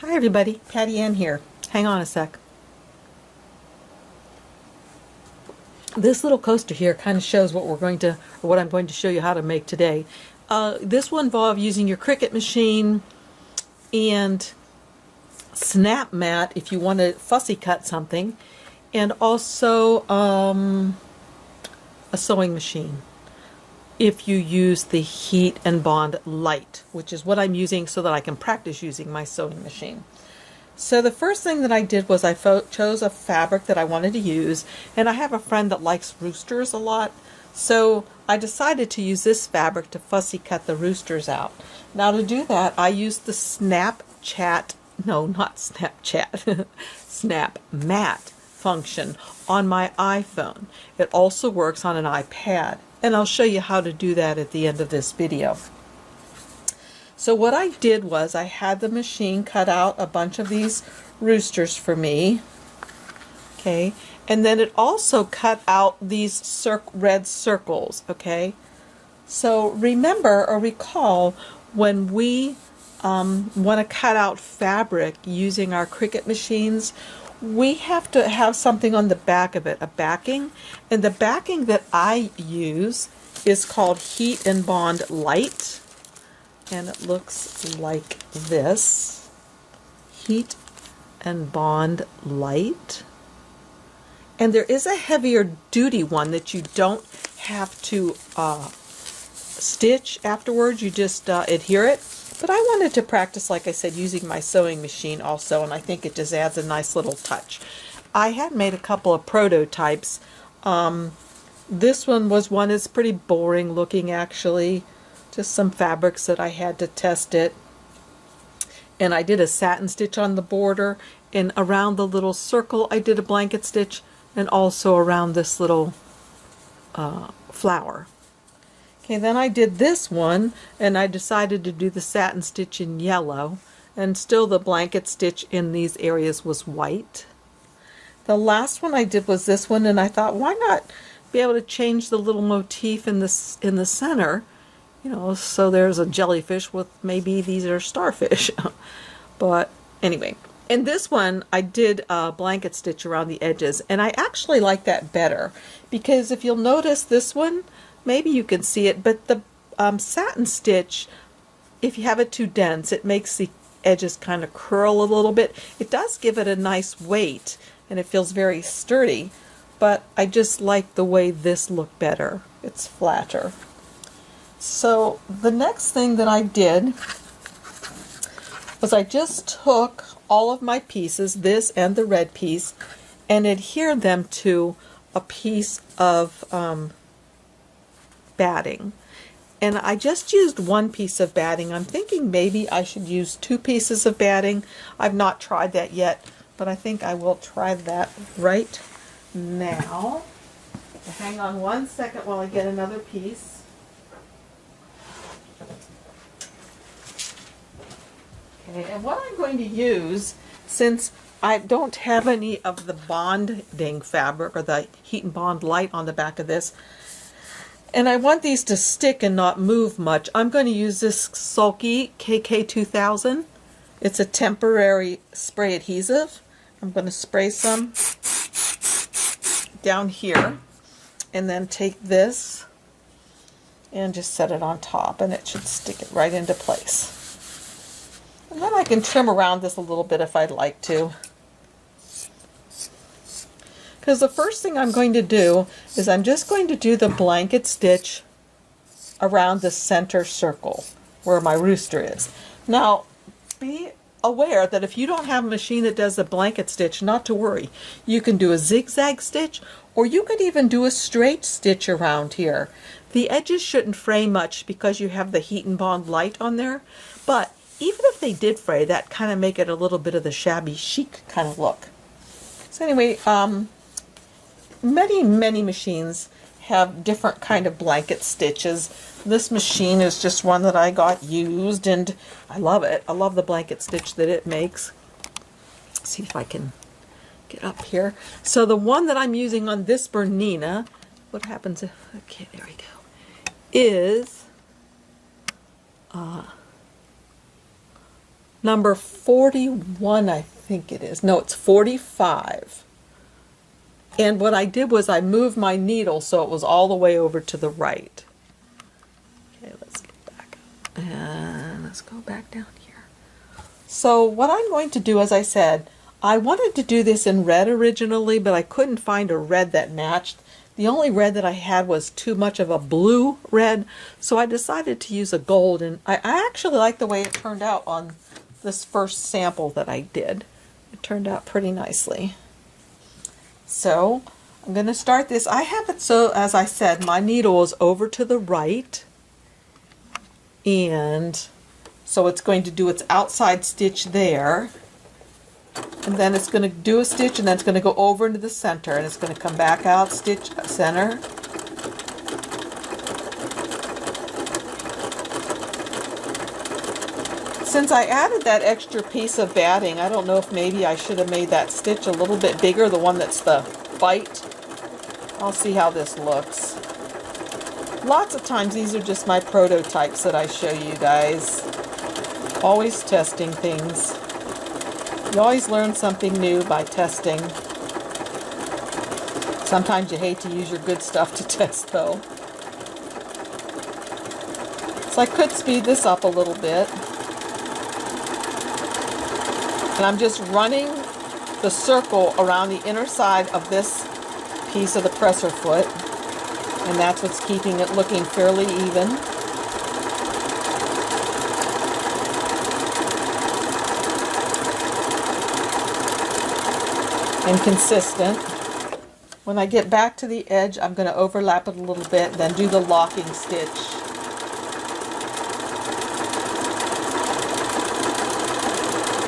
Hi everybody, Patty Ann here. Hang on a sec. This little coaster here kind of shows what I'm going to show you how to make today. This will involve using your Cricut machine and Snap Mat if you want to fussy cut something, and also a sewing machine if you use the Heat and Bond Light, which is what I'm using so that I can practice using my sewing machine. So the first thing that I did was I chose a fabric that I wanted to use, and I have a friend that likes roosters a lot, so I decided to use this fabric to fussy cut the roosters out. Now to do that, I used the Snap Mat function on my iPhone. It also works on an iPad, and I'll show you how to do that at the end of this video. So what I did was I had the machine cut out a bunch of these roosters for me, okay, and then it also cut out these red circles, okay. So remember or recall, when we want to cut out fabric using our Cricut machines, we have to have something on the back of it, a backing, and the backing that I use is called Heat and Bond Light. And it looks like this. Heat and Bond Light. And there is a heavier duty one that you don't have to stitch afterwards. You just adhere it. But I wanted to practice, like I said, using my sewing machine also, and I think it just adds a nice little touch. I had made a couple of prototypes. This one was one that's pretty boring looking, actually. Just some fabrics that I had to test it. And I did a satin stitch on the border, and around the little circle I did a blanket stitch, and also around this little flower. Okay, then I did this one, and I decided to do the satin stitch in yellow, and still the blanket stitch in these areas was white. The last one I did was this one, and I thought, why not be able to change the little motif in the center? You know, so there's a jellyfish with maybe these are starfish. But anyway, in this one I did a blanket stitch around the edges, and I actually like that better because if you'll notice this one, maybe you can see it, but the satin stitch, if you have it too dense, it makes the edges kind of curl a little bit. It does give it a nice weight and it feels very sturdy, but I just like the way this looked better. It's flatter. So the next thing that I did was I just took all of my pieces, this and the red piece, and adhered them to a piece of batting. And I just used one piece of batting. I'm thinking maybe I should use 2 pieces of batting. I've not tried that yet, but I think I will try that right now. Hang on one second while I get another piece. Okay, and what I'm going to use, since I don't have any of the bonding fabric or the Heat and Bond Light on the back of this, and I want these to stick and not move much, I'm going to use this Sulky KK2000. It's a temporary spray adhesive. I'm going to spray some down here and then take this and just set it on top, and it should stick it right into place. And then I can trim around this a little bit if I'd like to. Because the first thing I'm going to do is I'm just going to do the blanket stitch around the center circle where my rooster is. Now, be aware that if you don't have a machine that does a blanket stitch, not to worry. You can do a zigzag stitch, or you could even do a straight stitch around here. The edges shouldn't fray much because you have the Heat and Bond Light on there, but even if they did fray, that kind of make it a little bit of the shabby chic kind of look. So anyway, many machines have different kind of blanket stitches. This machine is just one that I got used, and I love it. I love the blanket stitch that it makes. Let's see if I can get up here. So the one that I'm using on this Bernina, what happens if, okay, there we go, is number 41, I think it is. No, it's 45. And what I did was I moved my needle so it was all the way over to the right. Okay, let's get back up. And let's go back down here. So what I'm going to do, as I said, I wanted to do this in red originally, but I couldn't find a red that matched. The only red that I had was too much of a blue red, so I decided to use a gold, and I actually like the way it turned out on this first sample that I did. It turned out pretty nicely. So I'm going to start this. I have it so, as I said, my needle is over to the right, and so it's going to do its outside stitch there. And then it's going to do a stitch, and then it's going to go over into the center, and it's going to come back out, stitch center. Since I added that extra piece of batting, I don't know if maybe I should have made that stitch a little bit bigger, the one that's the bite. I'll see how this looks. Lots of times these are just my prototypes that I show you guys. Always testing things. You always learn something new by testing. Sometimes you hate to use your good stuff to test though. So I could speed this up a little bit. And I'm just running the circle around the inner side of this piece of the presser foot. And that's what's keeping it looking fairly even. And consistent. When I get back to the edge, I'm going to overlap it a little bit, then do the locking stitch.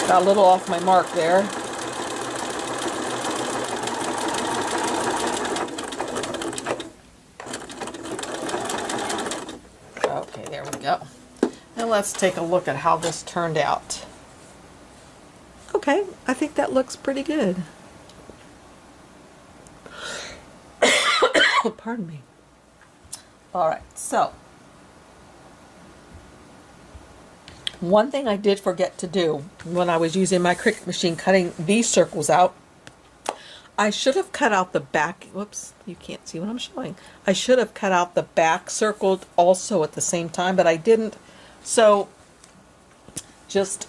Got a little off my mark there. Okay, there we go. Now let's take a look at how this turned out. Okay, I think that looks pretty good. Pardon me. Alright, so one thing I did forget to do when I was using my Cricut machine cutting these circles out, I should have cut out the back. Whoops, you can't see what I'm showing. I should have cut out the back circle also at the same time, but I didn't. So just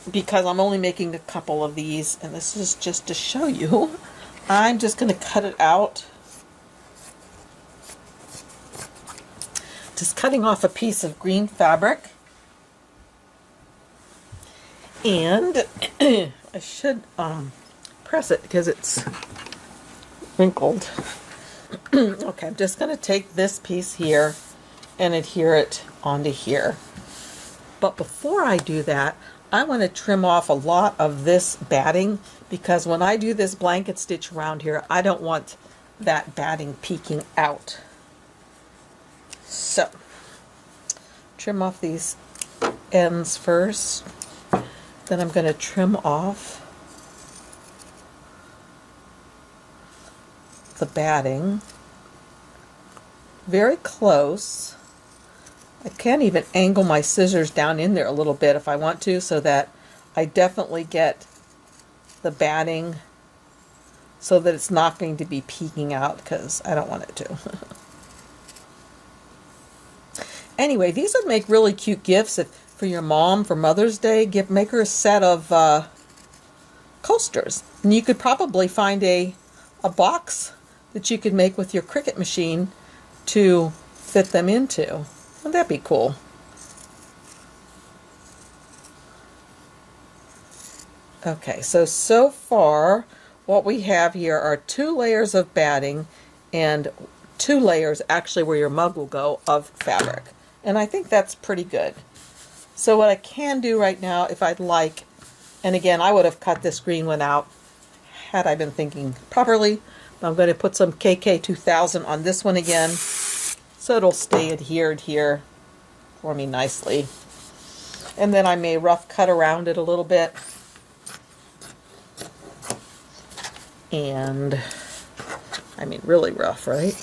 because I'm only making a couple of these, and this is just to show you, I'm just going to cut it out. Just cutting off a piece of green fabric. And I should press it because it's wrinkled. Okay, I'm just going to take this piece here and adhere it onto here. But before I do that, I want to trim off a lot of this batting, because when I do this blanket stitch around here, I don't want that batting peeking out. So, trim off these ends first. Then I'm going to trim off the batting. Very close. I can even angle my scissors down in there a little bit if I want to, so that I definitely get the batting so that it's not going to be peeking out, because I don't want it to. Anyway, these would make really cute gifts for your mom for Mother's Day. Make her a set of coasters. And you could probably find a box that you could make with your Cricut machine to fit them into. Wouldn't that be cool? Okay, so far what we have here are 2 layers of batting and 2 layers, actually where your mug will go, of fabric. And I think that's pretty good. So what I can do right now, if I'd like, and again, I would have cut this green one out had I been thinking properly, but I'm going to put some KK 2000 on this one again, so it'll stay adhered here for me nicely. And then I may rough cut around it a little bit. And, I mean, really rough, right?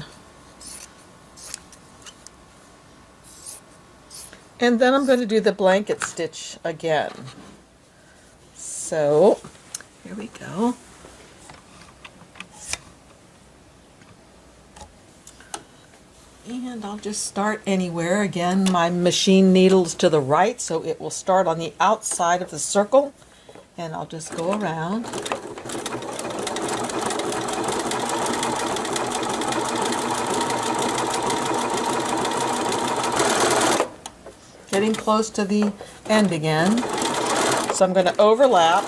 And then I'm going to do the blanket stitch again. So here we go. And I'll just start anywhere. Again, my machine needle's to the right, so it will start on the outside of the circle. And I'll just go around. Getting close to the end again. So I'm going to overlap.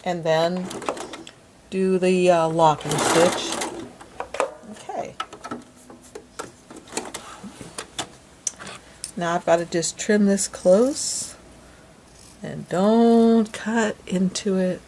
And then do the locking stitch. Okay. Now I've got to just trim this close and don't cut into it.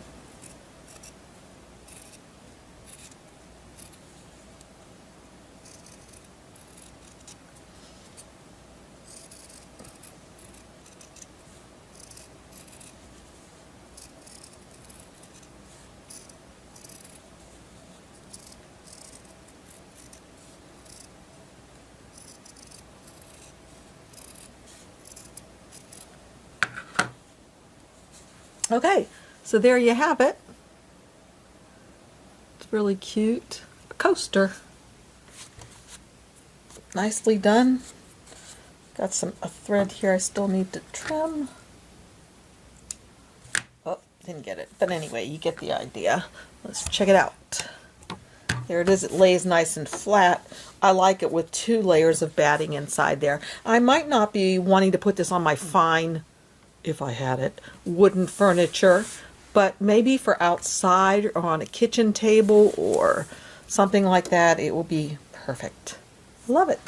Okay, so there you have it. It's really cute. A coaster. Nicely done. Got a thread here I still need to trim. Oh, didn't get it. But anyway, you get the idea. Let's check it out. There it is. It lays nice and flat. I like it with 2 layers of batting inside there. I might not be wanting to put this on my fine, if I had it, wooden furniture, but maybe for outside or on a kitchen table or something like that, it will be perfect. Love it.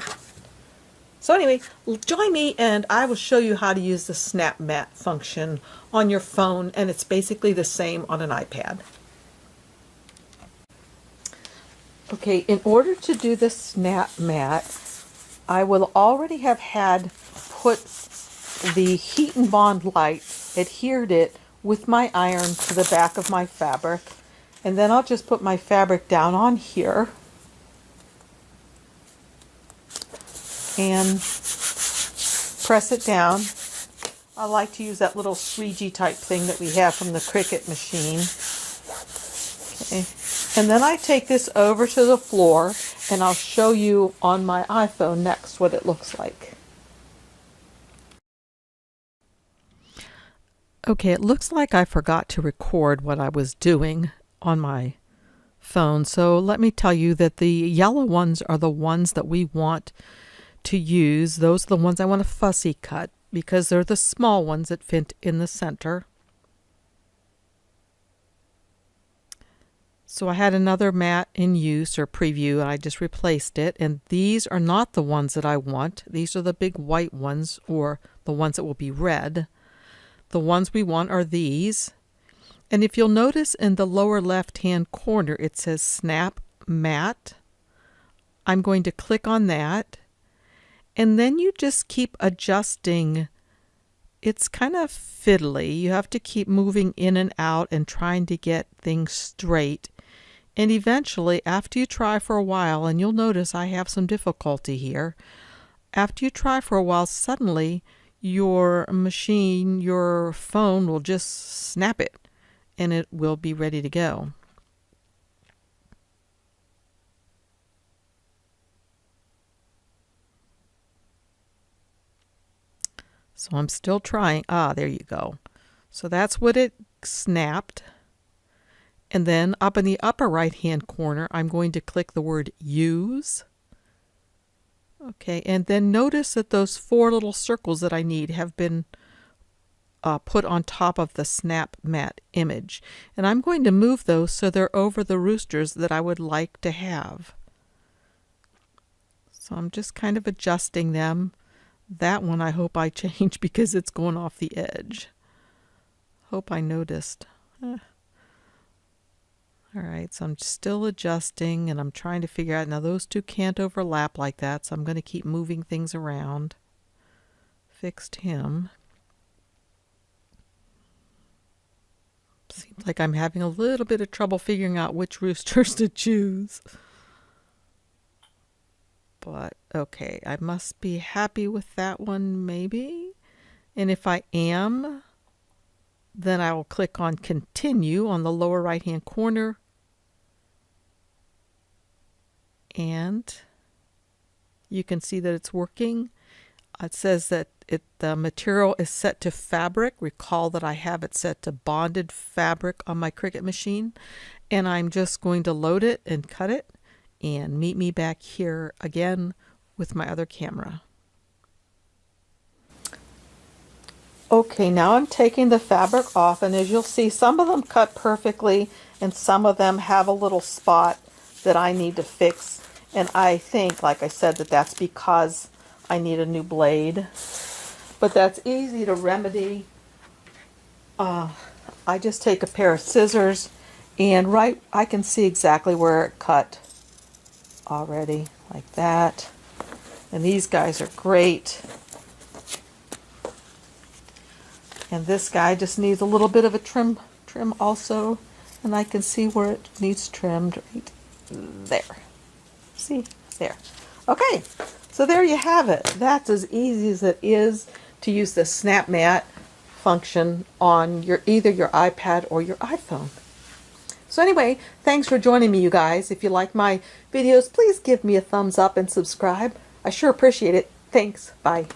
So anyway, join me and I will show you how to use the Snap Mat function on your phone, and it's basically the same on an iPad. Okay, in order to do the Snap Mat, I will already have had put the Heat and Bond light, adhered it with my iron to the back of my fabric, and then I'll just put my fabric down on here and press it down. I like to use that little SVG type thing that we have from the Cricut machine. Okay. And then I take this over to the floor and I'll show you on my iPhone next what it looks like. Okay, it looks like I forgot to record what I was doing on my phone. So let me tell you that the yellow ones are the ones that we want to use. Those are the ones I want to fussy cut because they're the small ones that fit in the center. So I had another mat in use or preview and I just replaced it. And these are not the ones that I want. These are the big white ones, or the ones that will be red. The ones we want are these. And if you'll notice in the lower left hand corner it says Snap Mat. I'm going to click on that. And then you just keep adjusting. It's kind of fiddly. You have to keep moving in and out and trying to get things straight. And eventually, after you try for a while, and you'll notice I have some difficulty here, after you try for a while, suddenly your machine, your phone will just snap it and it will be ready to go. So I'm still trying. Ah, there you go. So that's what it snapped. And then up in the upper right hand corner, I'm going to click the word Use. Okay, and then notice that those 4 little circles that I need have been put on top of the Snap Mat image. And I'm going to move those so they're over the roosters that I would like to have. So I'm just kind of adjusting them. That one I hope I change because it's going off the edge. Hope I noticed. Alright, so I'm still adjusting and I'm trying to figure out, now those 2 can't overlap like that, so I'm going to keep moving things around. Fixed him. Seems like I'm having a little bit of trouble figuring out which roosters to choose. But okay, I must be happy with that one maybe. And if I am, then I will click on Continue on the lower right hand corner. And you can see that it's working. It says that the material is set to fabric. Recall that I have it set to bonded fabric on my Cricut machine. And I'm just going to load it and cut it. And meet me back here again with my other camera. Okay, now I'm taking the fabric off, and as you'll see, some of them cut perfectly and some of them have a little spot that I need to fix. And I think, like I said, that that's because I need a new blade. But that's easy to remedy. I just take a pair of scissors and I can see exactly where it cut already, like that. And these guys are great. And this guy just needs a little bit of a trim also. And I can see where it needs trimmed right there. See? There. Okay, so there you have it. That's as easy as it is to use the Snap Mat function on either your iPad or your iPhone. So anyway, thanks for joining me, you guys. If you like my videos, please give me a thumbs up and subscribe. I sure appreciate it. Thanks. Bye.